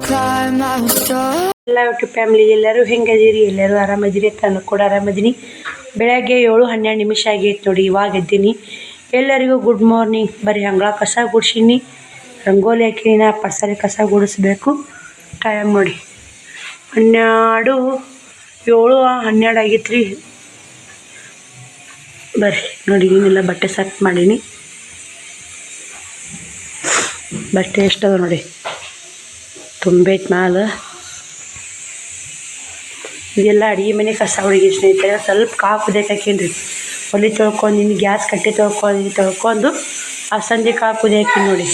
ಎಲ್ಲ YouTube family ಎಲ್ಲರೂ ಹೆಂಗದಿರಿ? ಎಲ್ಲರೂ ಆರಾಮದಿರಿ? ನಾನು ಕೂಡ ಆರಾಮದೀನಿ. ಬೆಳಗ್ಗೆ 7:12 ಆಗೈತೆ ನೋಡಿ, ಇವಾಗ ಎದ್ದೀನಿ. ಎಲ್ಲರಿಗೂ ಗುಡ್ ಮಾರ್ನಿಂಗ್. ಬರೀ ಅಂಗಳ ಕಸ ಗುಡ್ಸೀನಿ, ರಂಗೋಲಿ ಹಾಕಿನ, ಪರ್ಸಲಿ ಕಸ ಗುಡಿಸ್ಬೇಕು. ಟೈಮ್ ನೋಡಿ 7:12 ಆಗೈತೆ ರೀ. ಬರ್ರಿ ನೋಡಿ, ಏನೆಲ್ಲ ಬಟ್ಟೆ ಸೆಟ್ ಮಾಡೀನಿ. ಬಟ್ಟೆ ಎಷ್ಟದ ನೋಡಿ, ತುಂಬೈತೆ ಮ್ಯಾಲೆ. ಇದೆಲ್ಲ ಅಡುಗೆ ಮನೆ ಕಸ ಹುಡುಗಿ ಸ್ನೇಹಿತರೆ. ಸ್ವಲ್ಪ ಕಾವು ಕುದಿಯಕ್ಕೆ ಹಾಕೀನಿ. ಒಲೆ ತೊಳ್ಕೊಂಡು ಇನ್ನು ಗ್ಯಾಸ್ ಕಟ್ಟಿ ತೊಳ್ಕೊಂಡು ಆ ಸಂಜೆ ಕಾವು ಕುದಿಯಾಕೀನಿ ನೋಡಿ.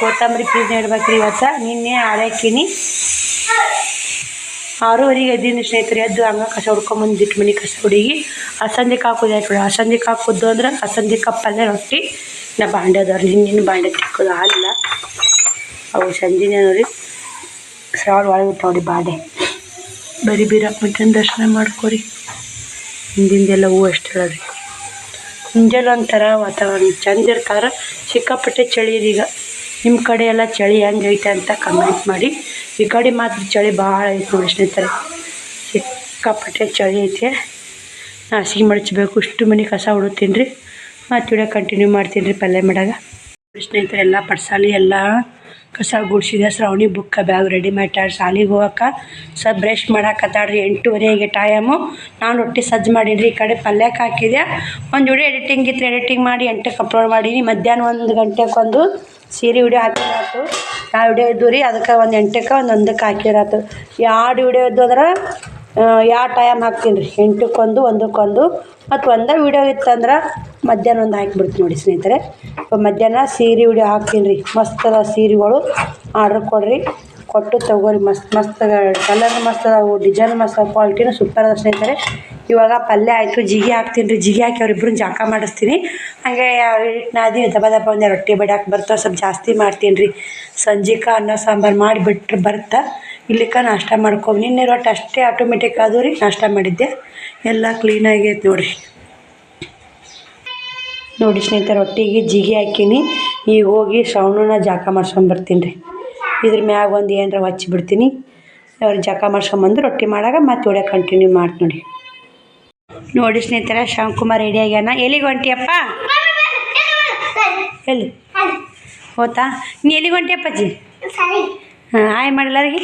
ಕೊತ್ತಂಬರಿ ಫ್ರಿಜ್ನ ಇಡ್ಬೇಕ್ರಿ. ಇವತ್ತು ನಿನ್ನೆ ಹಾಳಾಕೀನಿ. 6:30 ಎದ್ದೀನಿ ಸ್ನೇಹಿತರೆ. ಎದ್ದು ಹಂಗೆ ಕಸ ಹುಡ್ಕೊಂಬಂದಿಟ್ಟು ಮನೆ ಕಸ ಹುಡುಗಿ ಆ ಸಂಜೆ ಕಾವು ಕುದಿಯಾಕಿ. ಆ ಸಂಜೆ ಕಾವು ಕುದ್ದು ಅಂದ್ರೆ ಆ ಸಂಜೆ ಕಪ್ಪಲ್ಲೇ ರೊಟ್ಟಿ ನಾ ಬಾಂಡೆ ಅದಾವ್ರಿ. ನಿನ್ನ ಬಾಂಡೆ ತಿಕ್ಕೋದು ಹಾಲಿಲ್ಲ, ಅವು ಸಂಜೆನೇ ನೋಡಿ ಶ್ರಾವಣ ಒಳಗೆ ನೋಡಿ ಬಾಂಡೆ. ಬರೀ ಬೀರಪ್ಪನ ದರ್ಶನ ಮಾಡ್ಕೊರಿ. ಹಿಂದಿಂದೆಲ್ಲ ಹೂವು ಅಷ್ಟು ಹೇಳೋರಿ. ಮುಂಜಾನೆ ಒಂಥರ ವಾತಾವರಣ ಚಂದ ಇರ್ತಾರೆ. ಸಿಕ್ಕಾಪಟ್ಟೆ ಚಳಿ ಈಗ. ನಿಮ್ಮ ಕಡೆ ಎಲ್ಲ ಚಳಿ ಹೆಂಗೈತೆ ಅಂತ ಕಮೆಂಟ್ ಮಾಡಿ. ಈ ಕಡೆ ಮಾತ್ರ ಚಳಿ ಭಾಳ ಐತೆ ನೋಡಿ ಸ್ನೇಹಿತರೆ. ಸಿಕ್ಕಾಪಟ್ಟೆ ಚಳಿ ಐತೆ. ಹಾಸಿಗೆ ಮಡಚಬೇಕು. ಇಷ್ಟು ಮನೆ ಕಸ ಹುಡುತ್ತೀನಿ ರೀ. ಮತ್ತು ವಿಡಿಯೋ ಕಂಟಿನ್ಯೂ ಮಾಡ್ತೀನಿ ರೀ. ಪಲ್ಯ ಮಾಡಾಗ ಸ್ನೇಹಿತರೆ ಎಲ್ಲ ಪಡ್ಸಾಲಿ ಎಲ್ಲ ಕಸ ಗುಡಿಸಿದೆ. ಶ್ರಾವಣಿ ಬುಕ್ಕ ಬ್ಯಾಗ್ ರೆಡಿ ಮಾಡ್ಯಾರ ಶಾಲಿಗೆ ಹೋಗಕ್ಕೆ. ಸ್ವಲ್ಪ ಬ್ರಷ್ ಮಾಡಾಕತ್ತಾಡ್ರಿ. 8:30 ಟೈಮು. ನಾನು ರೊಟ್ಟಿ ಸಜ್ಜು ಮಾಡೀನಿ. ಈ ಕಡೆ ಪಲ್ಯಕ್ಕೆ ಹಾಕಿದೆ. ಒಂದು ವಿಡಿಯೋ ಎಡಿಟಿಂಗ್ ಇತ್ತು, ಎಡಿಟಿಂಗ್ ಮಾಡಿ 8ಕ್ಕೆ ಅಪ್ಲೋಡ್ ಮಾಡೀನಿ. ಮಧ್ಯಾಹ್ನ 1 ಗಂಟೆಗೆ ಸೀರೆ ವಿಡಿಯೋ ಹಾಕಿರಾತು. ಯಾವ ವಿಡಿಯೋ ಇದ್ದು ರೀ, ಅದಕ್ಕೆ 1 8ಕ್ಕೆ 1 ಹಾಕಿರಾತು. 2 ವಿಡಿಯೋ ಇದ್ದು ಅಂದ್ರೆ 2 ಟೈಮ್ ಹಾಕ್ತೀನಿ ರೀ. 8ಕ್ಕೆ 1 ಮತ್ತು ಒಂದೇ ವಿಡಿಯೋ ಇತ್ತಂದ್ರೆ ಮಧ್ಯಾಹ್ನ 1 ಹಾಕಿಬಿಡ್ತೀನಿ ನೋಡಿ ಸ್ನೇಹಿತರೆ. ಮಧ್ಯಾಹ್ನ ಸೀರೆ ವಿಡಿಯೋ ಹಾಕ್ತೀನಿ ರೀ. ಮಸ್ತ್ ಅದ ಸೀರೆಗಳು. ಆರ್ಡ್ರ್ ಕೊಡ್ರಿ, ಕೊಟ್ಟು ತೊಗೋರಿ. ಮಸ್ತ್ ಕಲರ್ ಮಸ್ತ್ ಅದಾವು, ಡಿಸೈನ್ ಮಸ್ತ್ ಅದ, ಕ್ವಾಲಿಟಿನೂ ಸೂಪರ್ ಅದ ಸ್ನೇಹಿತರೆ. ಇವಾಗ ಪಲ್ಯ ಆಯಿತು. ಜಿಗಿ ಹಾಕ್ತೀನಿ ರೀ. ಜಿಗಿ ಹಾಕಿ ಅವ್ರಿಬ್ರು ಜಾಕ ಮಾಡಿಸ್ತೀನಿ. ಹಾಗೆ ನಾದಿ ದಬ ಒಂದು ರೊಟ್ಟಿ ಬಡಿಯಾಕೆ ಬರ್ತಾವೆ. ಸ್ವಲ್ಪ ಜಾಸ್ತಿ ಮಾಡ್ತೀನಿ ರೀ. ಸಂಜೆಗೆ ಅನ್ನ ಸಾಂಬಾರು ಮಾಡಿಬಿಟ್ರೆ ಬರ್ತಾ ಇಲ್ಲಿಕ್ಕೆ ನಾಷ್ಟ ಮಾಡ್ಕೊಂಡು ನಿನ್ನೆ ರೊಟ್ಟಿ ಅಷ್ಟೇ ಆಟೋಮೆಟಿಕ್ ಆದವು ರೀ. ನಾಷ್ಟ ಮಾಡಿದ್ದೆ. ಎಲ್ಲ ಕ್ಲೀನಾಗೈತೆ ನೋಡಿ ಸ್ನೇಹಿತರೆ. ರೊಟ್ಟಿಗೆ ಜಿಗಿ ಹಾಕೀನಿ. ಈಗ ಹೋಗಿ ಶ್ರಾವಣನ ಜಾಕ ಮಾಡ್ಸ್ಕೊಂಬರ್ತೀನಿ ರೀ. ಇದ್ರ ಮ್ಯಾಗ ಒಂದು ಏನರ ಹಚ್ಚಿಬಿಡ್ತೀನಿ. ಅವ್ರು ಜಾಕ ಮಾಡ್ಸ್ಕೊಂಬಂದು ರೊಟ್ಟಿ ಮಾಡಾಗ ಮತ್ತೆ ವಿಡಿಯೋ ಕಂಟಿನ್ಯೂ ಮಾಡ್ತೀನಿ ನೋಡಿ ಸ್ನೇಹಿತರೆ. ಶಿವಕುಮಾರ್ ರೆಡಿ ಆಗ್ಯಾನ. ಎಲ್ಲಿಗೆ ಹೊಂಟಿಯಪ್ಪ? ಎಲ್ಲಿ ಹೋತಾ ನೀ? ಎಲ್ಲಿಗೆ ಹೊಂಟಿಯಪ್ಪಾಜಿ? ಹಾಂ, ಆಯ್ ಮಾಡಲ್ಲಾರಿಗೆ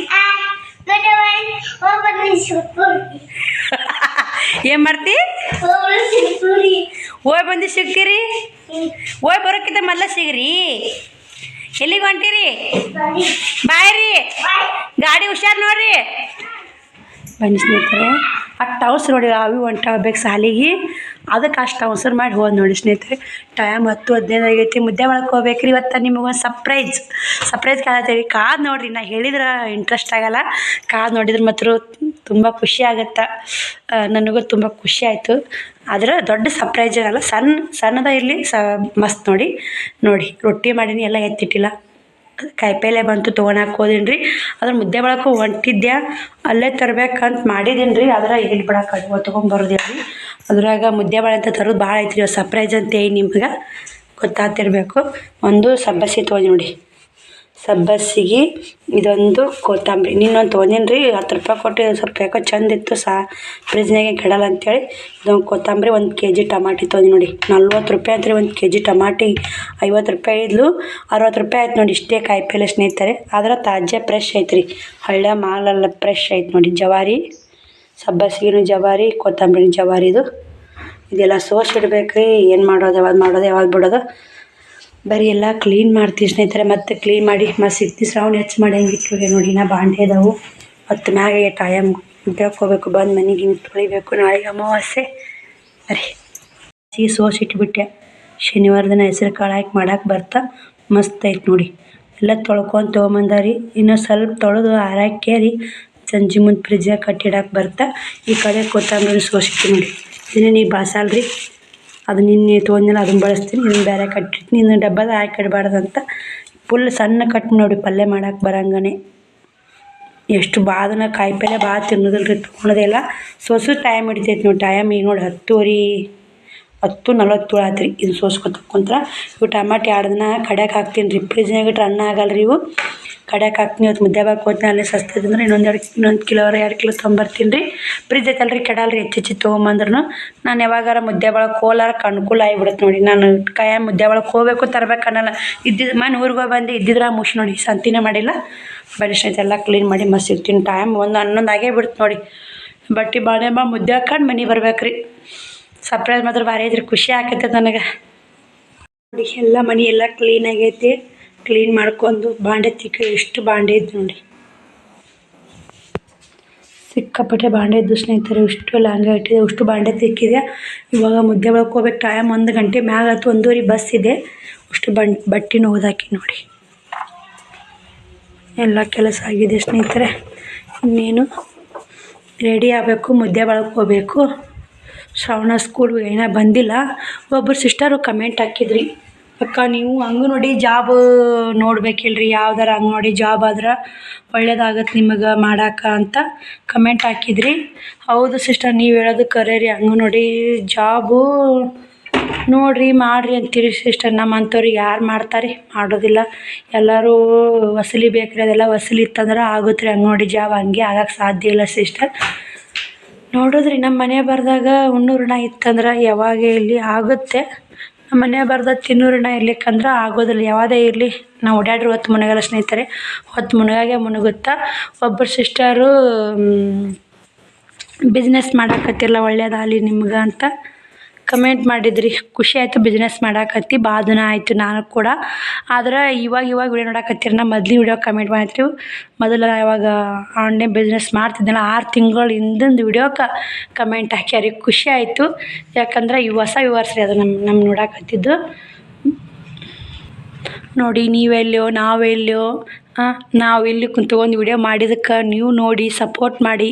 ಏನು ಮಾಡ್ತಿ? ಹೋಯ್ ಬಂದು ಸಿಗ್ತೀರಿ? ಹೋಯ್ ಬರೋಕ್ಕಿಂತ ಮೊದಲ ಸಿಗ್ರಿ. ಎಲ್ಲಿಗೆ ಹೊಂಟಿರಿ? ಬಾಯ್ ರೀ. ಗಾಡಿ ಹುಷಾರು ನೋಡ್ರಿ. ಬನ್ನಿ ಸ್ನೇಹಿತರೆ. ಅಷ್ಟು ಅವಸರ ನೋಡಿ. ಅವು ಹೊಂಟಾಗಬೇಕು ಸಾಲಿಗೆ. ಅದಕ್ಕೆ ಅಷ್ಟು ಅವಸರ ಮಾಡಿ ಹೋದ್ ನೋಡಿ ಸ್ನೇಹಿತರೆ. ಟೈಮ್ 10:15 ಆಗೈತಿ. ಮುದ್ದೆ ಮಾಡಕ್ಕೆ ಹೋಗ್ಬೇಕು ರೀ. ಇವತ್ತು ನಿಮಗೊಂದು ಸರ್ಪ್ರೈಸ್ ಕಾಣತ್ತೀವಿ. ಕಾದು ನೋಡಿರಿ. ನಾ ಹೇಳಿದ್ರೆ ಇಂಟ್ರೆಸ್ಟ್ ಆಗಲ್ಲ. ಕಾದು ನೋಡಿದ್ರೆ ಮಾತ್ರ ತುಂಬ ಖುಷಿ ಆಗುತ್ತೆ. ನನಗೂ ತುಂಬ ಖುಷಿ ಆಯಿತು. ಆದರೆ ದೊಡ್ಡ ಸರ್ಪ್ರೈಸ್ ಇರಲ್ಲ, ಸಣ್ಣದ ಇರಲಿ ಮಸ್ತ್ ನೋಡಿ ರೊಟ್ಟಿ ಮಾಡೀನಿ. ಎಲ್ಲ ಎತ್ತಿಟ್ಟಿಲ್ಲ. ಕಾಯಿಪಲ್ಲೆ ಬಂತು ತೊಗೊಳಕ್ಕೆ ಹೋದೀನಿ ರೀ. ಅದ್ರ ಮುದ್ದೆ ಬಳಕ್ಕೆ ಹೊಂಟಿದ್ದೆ. ಅಲ್ಲೇ ತರ್ಬೇಕಂತ ಮಾಡಿದೀನಿ ರೀ. ಆದ್ರೆ ಇಲ್ಲಿ ಬಿಡಕ್ಕೆ ತೊಗೊಂಬರೋದಿಲ್ಲ ರೀ. ಅದ್ರಾಗ ಮುದ್ದೆ ಬಾಳೆ ಅಂತ ತರೋದು ಭಾಳ ಐತ್ರಿ. ಸರ್ಪ್ರೈಸ್ ಅಂತ ನಿಮ್ಗೆ ಗೊತ್ತಾಗ್ತಿರ್ಬೇಕು. ಒಂದು ಸಬ್ಬಸ್ಗೆ ತೊಗೊಂಡು ನೋಡಿ. ಸಬ್ಬಸ್ಸಿಗೆ ಇದೊಂದು ಕೊತ್ತಂಬರಿ. ನಿನ್ನೊಂದು ತೊಗೊಂಡೀನಿ ರೀ. 10 ರೂಪಾಯಿ ಕೊಟ್ಟು. ಸ್ವಲ್ಪ ಯಾಕೋ ಚಂದ ಇತ್ತು. ಫ್ರಿಜ್ನಾಗೆ ಕೆಡಲ್ಲ ಅಂತೇಳಿ ಇದೊಂದು ಕೊತ್ತಂಬರಿ. 1 kg ಟಮಾಟಿ ತೊಗೊಂಡು ನೋಡಿ. 40 ರೂಪಾಯಿ ಅಂತ ರೀ 1 kg ಟಮಾಟಿ. 50 ರೂಪಾಯಿ ಇದ್ಲು, 60 ರೂಪಾಯಿ ಆಯ್ತು ನೋಡಿ. ಇಷ್ಟೇ ಕಾಯಿಪಲ್ಲೆ ಸ್ನೇಹಿತರೆ. ಆದ್ರೆ ತಾಜಾ ಫ್ರೆಶ್ ಐತ್ರಿ. ಹಳ್ಳ ಮಾಲೆಲ್ಲ ಫ್ರೆಶ್ ಐತೆ ನೋಡಿ. ಜವಾರಿ ಸಬ್ಬಸ್ಸಿಗೂ ಜವಾರಿ, ಕೊತ್ತಂಬರಿ ಜವಾರಿದು. ಇದೆಲ್ಲ ಸೋಸಿಡ್ಬೇಕು ರೀ. ಏನು ಮಾಡೋದು, ಯಾವಾಗ ಬಿಡೋದು. ಬರೀ ಎಲ್ಲ ಕ್ಲೀನ್ ಮಾಡ್ತೀವಿ ಸ್ನೇಹಿತರೆ. ಮತ್ತೆ ಕ್ಲೀನ್ ಮಾಡಿ ಮತ್ತೆ ಸಿಗ್ತೀವಿ. ಶ್ರಾವಣ ಹೆಚ್ಚು ಮಾಡಿ ಹೆಂಗಿಟ್ಟು ನೋಡಿ. ನಾ ಬಾಂಡೆ ಅದಾವು. ಮತ್ತು ಮ್ಯಾಗೆ ಟೈಮ್ ಉದ್ಯೋಗಕ್ಕೆ ಹೋಗ್ಬೇಕು. ಬಂದು ಮನೆಗೆ ಹಿಂಗೆ ತೊಳಿಬೇಕು. ನಾಳೆಗೆ ಅಮಾವಾಸ್ಯೆ. ಬರೀ ಸೋಸಿಟ್ಬಿಟ್ಟೆ. ಶನಿವಾರ ದಿನ ಹೆಸರು ಕಾಳು ಹಾಕಿ ಮಾಡಕ್ಕೆ ಬರ್ತಾ ಮಸ್ತ್ ಐತೆ ನೋಡಿ. ಎಲ್ಲ ತೊಳ್ಕೊಂಡು ತೊಗೊಂಬಂದಾರಿ. ಇನ್ನೂ ಸ್ವಲ್ಪ ತೊಳೆದು ಹಾರಾಕೇರಿ ಸಂಜೆ ಮುಂದೆ ಫ್ರಿಜ್ಜಾಗ ಕಟ್ಟಿಡಕ್ಕೆ ಬರ್ತಾ. ಈ ಕಡೆ ಕೊತ್ತಂಬರಿ ಸೋಸಿಟ್ಟು ನೋಡಿ. ಇದನ್ನೇ ನೀವು ಬಳಸಲ್ರಿ. ಅದು ನಿನ್ನೆ ತೊಗೊಂಡಿಲ್ಲ, ಅದನ್ನು ಬಳಸ್ತೀನಿ. ಇದನ್ನು ಬೇರೆ ಕಟ್ಟಿರ್ತೀನಿ. ಇದನ್ನು ಡಬ್ಬದ ಹಾಕಿ ಇಡಬಾರ್ದಂತ ಫುಲ್ ಸಣ್ಣ ಕಟ್ ನೋಡಿ. ಪಲ್ಯ ಮಾಡೋಕೆ ಬರಂಗನೆ. ಎಷ್ಟು ಬಾದನ ಕಾಯಿಪಲ್ಲೆ ಭಾಳ ತಿನ್ನೋದಿಲ್ಲ ರೀ. ತೊಗೊಳೋದಿಲ್ಲ. ಸೋಸು ಟೈಮ್ ಹಿಡಿತೈತೆ ನೋಡಿ. ಟೈಮ್ ಈಗ ನೋಡಿ 10:30 10:47 ಆಯ್ತು ರೀ. ಇದು ಸೋಸ್ಕೊತ ಕುಂತ್ರ ಇವು ಟಮಾಟಿ 2 ದಿನ ಕಡ್ಯಾಕೆ ಹಾಕ್ತೀನಿ ರೀ. ಫ್ರಿಜ್ನಾಗ ಇಟ್ರೆ ಅನ್ನ ಆಗಲ್ಲ ರೀ ಇವು. ಕಡ್ಯಾಕೆ ಹಾಕ್ತೀನಿ. ಇವತ್ತು ಮುದ್ದೆ ಬಾಕ್ ಹೋಗ್ತೀನಿ. ಅಲ್ಲೇ ಸಸ್ತೈತಂದ್ರೆ ಇನ್ನೊಂದು ಕಿಲೋ 2 ಕಿಲೋ ತೊಗೊಂಬರ್ತೀನಿ ರೀ. ಫ್ರಿಜ್ ಐತಲ್ಲ ರೀ, ಕೆಡಲ್ಲ ರೀ. ಹೆಚ್ಚು ತೊಗೊಂಬಂದ್ರೂ ನಾನು ಯಾವಾಗಾರ ಮುದ್ದೆ ಬಳಕ್ಕೆ ಹೋಲಾರಕ್ಕೆ ಅನುಕೂಲ ಆಗಿಬಿಡುತ್ತೆ ನೋಡಿ. ನಾನು ಕಾಯಂ ಮುದ್ದೆ ಬಳಕ್ಕೆ ಹೋಗಬೇಕು ತರ್ಬೇಕು ಅನ್ನಲ್ಲ. ಮನೆ ಊರಿಗೆ ಹೋಗಿ ಬಂದು ಇದ್ದಿದ್ರೆ ಮುಗಿಸಿ ನೋಡಿ. ಸಂತಿನೇ ಮಾಡಿಲ್ಲ. ಬರೀ ಎಲ್ಲ ಕ್ಲೀನ್ ಮಾಡಿ ಮಸ್ತ್ ಇರ್ತೀನಿ. ಟೈಮ್ 11 ಆಗೇ ಬಿಡುತ್ತೆ ನೋಡಿ. ಬಟ್ಟೆ ಬಾಣೆ ಮುದ್ದೆ ಹಾಕೊಂಡು ಮನೆಗೆ ಬರ್ಬೇಕು ರೀ. ಸರ್ಪ್ರೈಸ್ ಮಾತ್ರ ಭಾರಿ ಐತ್ರಿ. ಖುಷಿ ಆಕೈತೆ ನನಗೆ ನೋಡಿ. ಎಲ್ಲ ಮನೆ ಎಲ್ಲ ಕ್ಲೀನ್ ಆಗೈತಿ. ಕ್ಲೀನ್ ಮಾಡ್ಕೊಂಡು ಬಾಂಡೆ ತಿಕ್ಕಿ ಎಷ್ಟು ಬಾಂಡೆ ಇದ್ದು ನೋಡಿ. ಸಿಕ್ಕಾಪಟ್ಟೆ ಬಾಂಡೆ ಇದ್ದು ಸ್ನೇಹಿತರೆ. ಇಷ್ಟು ಲಾಂಗ ಇಟ್ಟಿದೆ, ಅಷ್ಟು ಬಾಂಡೆ ತಿಕ್ಕಿದೆ. ಇವಾಗ ಮುದ್ದೆ ಒಳಗೆ ಹೋಗ್ಬೇಕು. ಟೈಮ್ 1 ಗಂಟೆ ಮ್ಯಾಗ ಆಯ್ತು. 1:15 ಬಸ್ ಇದೆ. ಅಷ್ಟು ಬಟ್ಟೆನೂ ಓದಾಕಿ ನೋಡಿ. ಎಲ್ಲ ಕೆಲಸ ಆಗಿದೆ ಸ್ನೇಹಿತರೆ. ಇನ್ನೇನು ರೆಡಿ ಆಗಬೇಕು. ಮುದ್ದೆ ಒಳಗೆ ಹೋಗಬೇಕು. ಶ್ರವಣ ಸ್ಕೂಲ್ಗೆ ಏನೋ ಬಂದಿಲ್ಲ. ಒಬ್ಬರು ಸಿಸ್ಟರು ಕಮೆಂಟ್ ಹಾಕಿದ್ರಿ, ಅಕ್ಕ ನೀವು ಅಂಗನವಾಡಿ ಜಾಬ್ ನೋಡ್ಬೇಕಿಲ್ರಿ, ಯಾವ್ದಾರ ಅಂಗನವಾಡಿ ಜಾಬ್ ಆದ್ರೆ ಒಳ್ಳೇದಾಗತ್ತೆ ನಿಮಗೆ ಮಾಡಾಕ ಅಂತ ಕಮೆಂಟ್ ಹಾಕಿದ್ರಿ. ಹೌದು ಸಿಸ್ಟರ್, ನೀವು ಹೇಳೋದು ಖರೆ ರೀ. ಅಂಗನವಾಡಿ ಜಾಬು ನೋಡಿರಿ ಮಾಡಿರಿ ಅಂತೀರಿ ಸಿಸ್ಟರ್. ನಮ್ಮಂಥವ್ರಿಗೆ ಯಾರು ಮಾಡ್ತಾರೆ? ಮಾಡೋದಿಲ್ಲ. ಎಲ್ಲರೂ ವಸೂಲಿ ಬೇಕ್ರಿ. ಅದೆಲ್ಲ ವಸೂಲಿ ಇತ್ತಂದ್ರೆ ಆಗುತ್ತೆ ರೀ ಅಂಗನವಾಡಿ ಜಾಬ್. ಹಂಗೆ ಆಗಕ್ಕೆ ಸಾಧ್ಯ ಇಲ್ಲ ಸಿಸ್ಟರ್. ನೋಡಿದ್ರಿ ನಮ್ಮ ಮನೆ ಬರ್ದಾಗ ಉಣ್ಣು ಋಣ ಇತ್ತಂದ್ರೆ ಯಾವಾಗ ಇಲ್ಲಿ ಆಗುತ್ತೆ. ನಮ್ಮ ಮನೆ ಬರ್ದಾಗ ತಿನ್ನೋ ಋಣ ಇರ್ಲಿಕ್ಕಂದ್ರೆ ಆಗೋದಿಲ್ಲ. ಯಾವುದೇ ಇರಲಿ ನಾವು ಓಡಾಡ್ರಿ ಹೊತ್ತು ಮುನಗಲ್ಲ ಸ್ನೇಹಿತರೆ. ಹೊತ್ತು ಮುನಗಾಗೆ ಮುನುಗುತ್ತಾ. ಒಬ್ಬರು ಸಿಸ್ಟರು ಬಿಸ್ನೆಸ್ ಮಾಡಾಕತ್ತಿರಲ್ಲ, ಒಳ್ಳೇದಾಗಲಿ ನಿಮ್ಗೆ ಅಂತ ಕಮೆಂಟ್ ಮಾಡಿದ್ರಿ. ಖುಷಿ ಆಯಿತು. ಬಿಸ್ನೆಸ್ ಮಾಡಾಕತ್ತಿ ಭಾಳ ದಿನ ಆಯಿತು ನಾನು ಕೂಡ. ಆದ್ರೆ ಇವಾಗ ವಿಡಿಯೋ ನೋಡಾಕತ್ತೀರಿ. ನಾ ಮೊದಲು ವಿಡಿಯೋ ಕಮೆಂಟ್ ಮಾಡಿದ್ರಿ. ಮೊದಲು ಯಾವಾಗ ಆನ್ಲೈನ್ ಬಿಸ್ನೆಸ್ ಮಾಡ್ತಿದ್ದೆನಲ್ಲ 6 ತಿಂಗಳು ಹಿಂದಿಂದು ವಿಡಿಯೋಕ್ಕೆ ಕಮೆಂಟ್ ಹಾಕ್ಯಾರಿ. ಖುಷಿ ಆಯಿತು. ಯಾಕಂದ್ರೆ ಈ ಹೊಸ ವ್ಯೂವರ್ಸ್ ರೀ ಅದು ನಮ್ಮ ನೋಡಾಕತ್ತಿದ್ದು ನೋಡಿ. ನೀವೆಲ್ಲೋ ನಾವೆಲ್ಲೋ ನಾವು ಇಲ್ಲಿ ಕುಂತ್ಕೊಂಡು ವಿಡಿಯೋ ಮಾಡಿದ್ದಕ್ಕೆ ನೀವು ನೋಡಿ ಸಪೋರ್ಟ್ ಮಾಡಿ,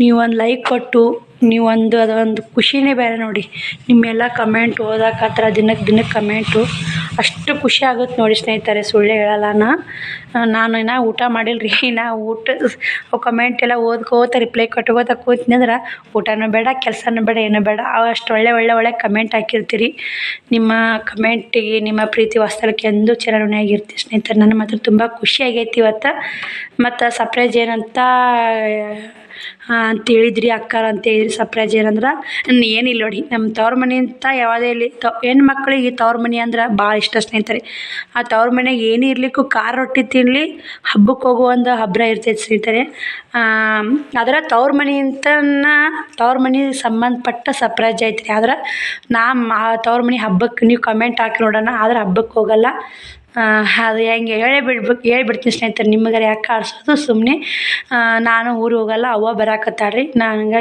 ನೀವೊಂದು ಲೈಕ್ ಕೊಟ್ಟು, ನೀವೊಂದು ಅದೊಂದು ಖುಷಿನೇ ಬೇರೆ ನೋಡಿ. ನಿಮ್ಮೆಲ್ಲ ಕಮೆಂಟ್ ಓದಾಕತ್ರ ದಿನಕ್ಕೆ ಕಮೆಂಟು ಅಷ್ಟು ಖುಷಿ ಆಗುತ್ತೆ ನೋಡಿ ಸ್ನೇಹಿತರೆ. ಸುಳ್ಳೆ ಹೇಳಲ್ಲ. ನಾನು ಇನ್ನೂ ಊಟ ಮಾಡಿಲ್ಲ ರೀ. ಅವು ಕಮೆಂಟ್ ಎಲ್ಲ ಓದ್ಕೋತ ರಿಪ್ಲೈ ಕೊಟ್ಕೋತ ಕೂತೀನಿ ಅಂದ್ರೆ ಊಟನೂ ಬೇಡ, ಕೆಲಸನೂ ಬೇಡ, ಏನೂ ಬೇಡ. ಅಷ್ಟು ಒಳ್ಳೆ ಕಮೆಂಟ್ ಹಾಕಿರ್ತೀರಿ. ನಿಮ್ಮ ಕಮೆಂಟಿಗೆ ನಿಮ್ಮ ಪ್ರೀತಿ ವಾತ್ಸಲ್ಯಕ್ಕೆ ಎಂದೂ ಚಿರಋಣಿಯಾಗಿರ್ತೀವಿ ಸ್ನೇಹಿತರೆ. ನನಗೆ ಮಾತ್ರ ತುಂಬ ಖುಷಿ ಆಗೈತಿ ಇವತ್ತು. ಮತ್ತು ಸರ್ಪ್ರೈಸ್ ಏನಂತ ಹೇಳಿದ್ರಿ ಅಕ್ಕಾರ ಅಂತ ಹೇಳಿದ್ರಿ. ಸರ್ಪ್ರೈಸ್ ಏನಂದ್ರೆ ಏನಿಲ್ಲ ನೋಡಿ. ನಮ್ಮ ತವ್ರ ಮನೆ ಅಂತ ಯಾವುದೇ ಇಲ್ಲಿ ಹೆಣ್ಮಕ್ಳಿಗೆ ತವ್ರ ಮನೆ ಅಂದ್ರೆ ಭಾಳ ಇಷ್ಟ ಸ್ನೇಹಿತರೆ. ಆ ತವ್ರ ಮನೆಗೆ ಏನೇ ಇರಲಿಕ್ಕೂ ಖಾರ ರೊಟ್ಟಿ ತಿನ್ನಲಿ, ಹಬ್ಬಕ್ಕೆ ಹೋಗೋ ಒಂದು ಹಬ್ಬರ ಇರ್ತೈತೆ ಸ್ನೇಹಿತರೆ. ಅದರ ತವ್ರ ಮನೆ ತವ್ರ ಮನೆಗೆ ಸಂಬಂಧಪಟ್ಟ ಸರ್ಪ್ರೈಸ್ ಐತ್ರಿ. ಆದ್ರೆ ಆ ತವ್ರ ಮನೆ ಹಬ್ಬಕ್ಕೆ ನೀವು ಕಮೆಂಟ್ ಹಾಕಿ ನೋಡೋಣ. ಆದ್ರೆ ಹಬ್ಬಕ್ಕೆ ಹೋಗಲ್ಲ. ಅದು ಹೆಂಗೆ ಹೇಳ್ಬಿಡ್ತೀನಿ ಸ್ನೇಹಿತರೆ. ನಿಮಗಾರ ಯಾಕೆ ಆಡ್ಸೋದು ಸುಮ್ಮನೆ. ನಾನು ಊರಿಗೆ ಹೋಗಲ್ಲ. ಅವ್ವ ಬರಾಕತ್ತಾಳ್ರಿ. ನನಗೆ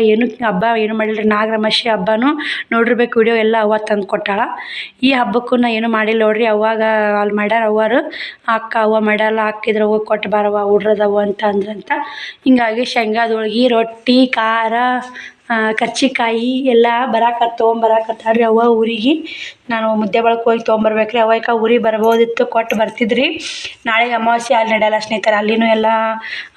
ಹಬ್ಬ ಏನು ಮಾಡಿಲ್ಲ ರೀ. ನಾಗರಮಾಸಿ ಹಬ್ಬನೂ ನೋಡಿರ್ಬೇಕು ವಿಡಿಯೋ ಎಲ್ಲ ಅವ್ವ ತಂದು ಕೊಟ್ಟಾಳ. ಈ ಹಬ್ಬಕ್ಕೂ ನಾ ಏನೂ ಮಾಡಿಲ್ಲ ನೋಡ್ರಿ. ಅವಾಗ ಅಲ್ಲಿ ಮಾಡ್ಯಾರ ಅವ್ವರು. ಅವ್ವ ಮಾಡ್ಯಾರಲ್ಲ, ಹಾಕಿದ್ರೆ ಹೋಗಿ ಕೊಟ್ಟು ಬಾರವ್ವ ಉಡ್ರದವ್ವ ಅಂತ ಅಂದ್ರಂತ. ಹಿಂಗಾಗಿ ಶೇಂಗಾದ ಹೋಳ್ಗೆ, ರೊಟ್ಟಿ, ಖಾರ, ಕರ್ಚಿಕಾಯಿ ಎಲ್ಲ ತೊಗೊಂಬರಾಕತ್ತಾಳ್ರಿ ಅವ್ವ ಊರಿಗೆ. ನಾನು ಮುದ್ದೆ ಬಳಕೆ ಹೋಗಿ ತೊಗೊಂಬರ್ಬೇಕ್ರಿ. ಅವಾಗ ಊರಿಗೆ ಬರ್ಬೋದಿತ್ತು, ಕೊಟ್ಟು ಬರ್ತಿದ್ರಿ. ನಾಳೆಗೆ ಅಮಾವಾಸ್ಯೆ ಅಲ್ಲಿ ನಡೆಯಲ್ಲ ಸ್ನೇಹಿತರೆ. ಅಲ್ಲಿನೂ ಎಲ್ಲ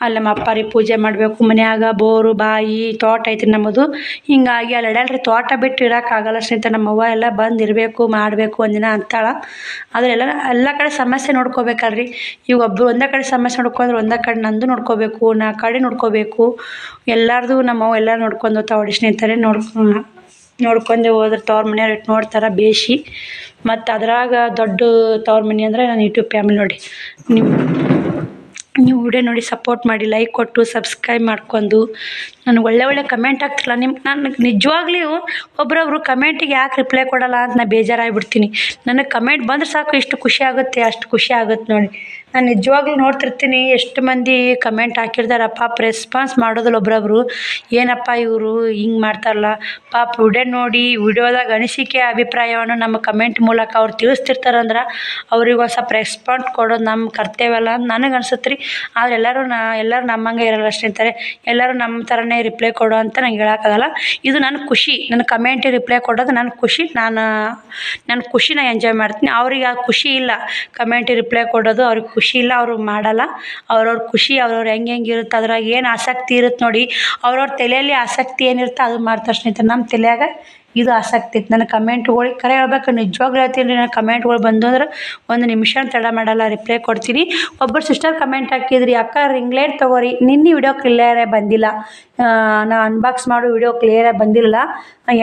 ಅಲ್ಲಿ ನಮ್ಮ ಅಪ್ಪಾರಿ ಪೂಜೆ ಮಾಡಬೇಕು. ಮನ್ಯಾಗ ಬೋರು ಬಾಯಿ ತೋಟ ಐತ್ರಿ ನಮ್ಮದು. ಹಿಂಗಾಗಿ ಅಲ್ಲಿ ನಡೆಯಲ್ರಿ. ತೋಟ ಬಿಟ್ಟು ಇರೋಕ್ಕಾಗಲ್ಲ ಸ್ನೇಹಿತರೆ. ನಮ್ಮ ಅವ್ವ ಎಲ್ಲ ಬಂದು ಇರಬೇಕು, ಮಾಡಬೇಕು ಒಂದಿನ ಅಂತಾಳೆ. ಆದರೆ ಎಲ್ಲ ಕಡೆ ಸಮಸ್ಯೆ ನೋಡ್ಕೋಬೇಕಲ್ರಿ. ಈಗ ಒಬ್ಬರು ಒಂದೇ ಕಡೆ ಸಮಸ್ಯೆ ನೋಡ್ಕೊಂಡ್ರೆ ಒಂದೇ ಕಡೆ ನಂದು ನೋಡ್ಕೋಬೇಕು, ಕಡೆ ನೋಡ್ಕೋಬೇಕು. ಎಲ್ಲರದು ನಮ್ಮವ್ವ ಎಲ್ಲ ನೋಡ್ಕೊಂಡು ಹೋಗ್ತಾವೆ ಸ್ನೇಹಿತರೆ. ನೋಡ್ಕೊಂಡೆ ಹೋದ್ರೆ ತವ್ರ ಮನೆಯವ್ರು ಇಟ್ಟು ನೋಡ್ತಾರೆ ಬೇಷಿ. ಮತ್ತು ಅದ್ರಾಗ ದೊಡ್ಡ ತವ್ರ ಮನೆ ಅಂದರೆ ನಾನು ಯೂಟ್ಯೂಬ್ ಫ್ಯಾಮಿಲಿ ನೋಡಿ. ನೀವು ವಿಡಿಯೋ ನೋಡಿ ಸಪೋರ್ಟ್ ಮಾಡಿ, ಲೈಕ್ ಕೊಟ್ಟು ಸಬ್ಸ್ಕ್ರೈಬ್ ಮಾಡ್ಕೊಂಡು ನನಗೆ ಒಳ್ಳೆ ಕಮೆಂಟ್ ಆಗ್ತಿರಲ್ಲ. ನನಗೆ ನಿಜವಾಗ್ಲೂ ಒಬ್ಬರೊಬ್ರು ಕಮೆಂಟಿಗೆ ಯಾಕೆ ರಿಪ್ಲೈ ಕೊಡಲ್ಲ ಅಂತ ನಾನು ಬೇಜಾರಾಗಿಬಿಡ್ತೀನಿ. ನನಗೆ ಕಮೆಂಟ್ ಬಂದ್ರೆ ಸಾಕು ಇಷ್ಟು ಖುಷಿ ಆಗುತ್ತೆ, ಅಷ್ಟು ಖುಷಿ ಆಗುತ್ತೆ ನೋಡಿ. ನಾನು ನಿಜವಾಗ್ಲೂ ನೋಡ್ತಿರ್ತೀನಿ ಎಷ್ಟು ಮಂದಿ ಕಮೆಂಟ್ ಹಾಕಿರ್ತಾರೆ. ಪಾಪ ರೆಸ್ಪಾನ್ಸ್ ಮಾಡೋದಿಲ್ಲ ಒಬ್ರೊಬ್ರು. ಏನಪ್ಪ ಇವರು ಹಿಂಗೆ ಮಾಡ್ತಾರಲ್ಲ ಪಾಪ. ನೋಡಿ ವಿಡಿಯೋದಾಗ ಅನಿಸಿಕೆ ಅಭಿಪ್ರಾಯವನ್ನು ನಮ್ಮ ಕಮೆಂಟ್ ಮೂಲಕ ಅವ್ರು ತಿಳಿಸ್ತಿರ್ತಾರಂದ್ರೆ ಅವ್ರಿಗೆ ಒಂದು ಸ್ವಲ್ಪ ರೆಸ್ಪಾನ್ಸ್ ಕೊಡೋದು ನಮ್ಮ ಕರ್ತವ್ಯ ಅಲ್ಲ ಅಂತ ನನಗೆ ಅನ್ಸುತ್ತೆ ರೀ. ಆದರೆ ಎಲ್ಲರೂ ನಮ್ಮಂಗೆ ಇರಲ್ಲ ಸ್ನೇಹಿತರೆ. ಎಲ್ಲರೂ ನಮ್ಮ ಥರನೇ ರಿಪ್ಲೈ ಕೊಡೋ ಅಂತ ನಂಗೆ ಹೇಳೋಕ್ಕಾಗಲ್ಲ. ಇದು ನನ್ನ ಖುಷಿ. ನನ್ನ ಕಮೆಂಟಿಗೆ ರಿಪ್ಲೈ ಕೊಡೋದು ನನ್ನ ಖುಷಿ. ನನ್ನ ಖುಷಿನ ಎಂಜಾಯ್ ಮಾಡ್ತೀನಿ. ಅವ್ರಿಗೆ ಆ ಖುಷಿ ಇಲ್ಲ ಕಮೆಂಟಿಗೆ ರಿಪ್ಲೈ ಕೊಡೋದು. ಅವ್ರಿಗೆ ಖುಷಿ ಇಲ್ಲ, ಅವರು ಮಾಡಲ್ಲ. ಅವ್ರವ್ರ ಖುಷಿ ಅವ್ರವ್ರು ಹೆಂಗೆ ಇರುತ್ತೆ, ಅದ್ರಾಗ ಏನು ಆಸಕ್ತಿ ಇರುತ್ತೆ ನೋಡಿ. ಅವ್ರವ್ರ ತಲೆಯಲ್ಲಿ ಆಸಕ್ತಿ ಏನಿರುತ್ತೆ ಅದು ಮಾಡ್ತಾರೆ ಸ್ನೇಹಿತರೆ. ನಮ್ಮ ತಲೆಯಾಗ ಇದು ಆಸಕ್ತಿ ಇತ್ತು. ನನ್ನ ಕಮೆಂಟ್ಗಳಿಗೆ ಕರೆ ಹೇಳ್ಬೇಕು, ನಿಜವಾಗ್ಲೂ ಹೇಳ್ತೀನಿ ರೀ, ನನ್ನ ಕಮೆಂಟ್ಗಳು ಬಂದು ಅಂದ್ರೆ ಒಂದು ನಿಮಿಷ ತಡ ಮಾಡಲ್ಲ, ರಿಪ್ಲೈ ಕೊಡ್ತೀನಿ. ಒಬ್ಬರು ಸಿಸ್ಟರ್ ಕಮೆಂಟ್ ಹಾಕಿದ್ರಿ, ಅಕ್ಕ ರಿಂಗ್ ಲೈಟ್ ತೊಗೋರಿ, ನಿನ್ನೆ ವಿಡಿಯೋ ಕ್ಲಿಯರಾಗಿ ಬಂದಿಲ್ಲ, ನಾ ಅನ್ಬಾಕ್ಸ್ ಮಾಡೋ ವಿಡಿಯೋ ಕ್ಲಿಯರಾಗಿ ಬಂದಿಲ್ಲ,